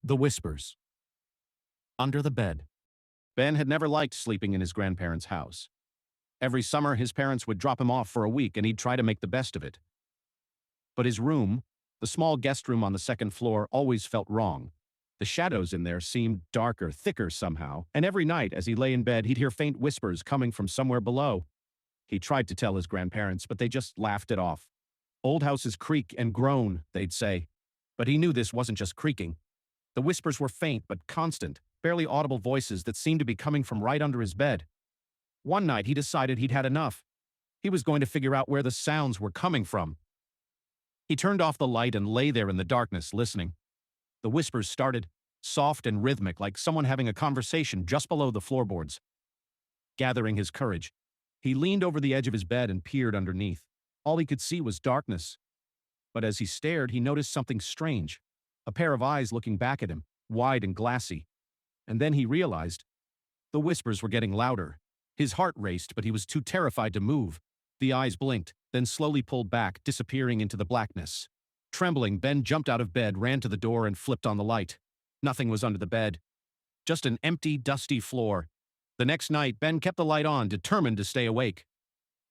The Whispers. Under the bed. Ben had never liked sleeping in his grandparents' house. Every summer, his parents would drop him off for a week and he'd try to make the best of it. But his room, the small guest room on the second floor, always felt wrong. The shadows in there seemed darker, thicker somehow, and every night as he lay in bed, he'd hear faint whispers coming from somewhere below. He tried to tell his grandparents, but they just laughed it off. Old houses creak and groan, they'd say. But he knew this wasn't just creaking. The whispers were faint but constant, barely audible voices that seemed to be coming from right under his bed. One night he decided he'd had enough. He was going to figure out where the sounds were coming from. He turned off the light and lay there in the darkness, listening. The whispers started, soft and rhythmic, like someone having a conversation just below the floorboards. Gathering his courage, he leaned over the edge of his bed and peered underneath. All he could see was darkness. But as he stared, he noticed something strange. A pair of eyes looking back at him, wide and glassy. And then he realized the whispers were getting louder. His heart raced, but he was too terrified to move. The eyes blinked, then slowly pulled back, disappearing into the blackness. Trembling, Ben jumped out of bed, ran to the door, and flipped on the light. Nothing was under the bed. Just an empty, dusty floor. The next night, Ben kept the light on, determined to stay awake.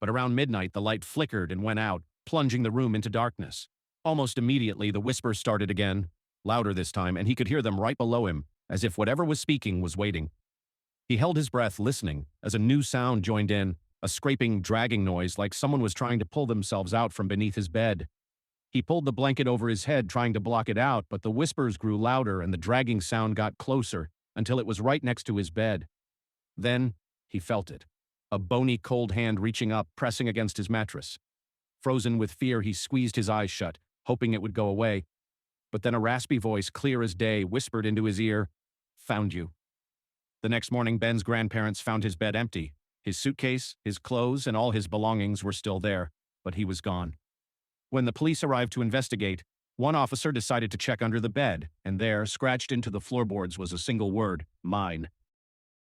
But around midnight, the light flickered and went out, plunging the room into darkness. Almost immediately, the whispers started again, louder this time, and he could hear them right below him, as if whatever was speaking was waiting. He held his breath, listening, as a new sound joined in, a scraping, dragging noise like someone was trying to pull themselves out from beneath his bed. He pulled the blanket over his head, trying to block it out, but the whispers grew louder and the dragging sound got closer, until it was right next to his bed. Then, he felt it. A bony, cold hand reaching up, pressing against his mattress. Frozen with fear, he squeezed his eyes shut, hoping it would go away. But then a raspy voice, clear as day, whispered into his ear, "Found you." The next morning, Ben's grandparents found his bed empty. His suitcase, his clothes, and all his belongings were still there, but he was gone. When the police arrived to investigate, one officer decided to check under the bed, and there, scratched into the floorboards, was a single word, "Mine."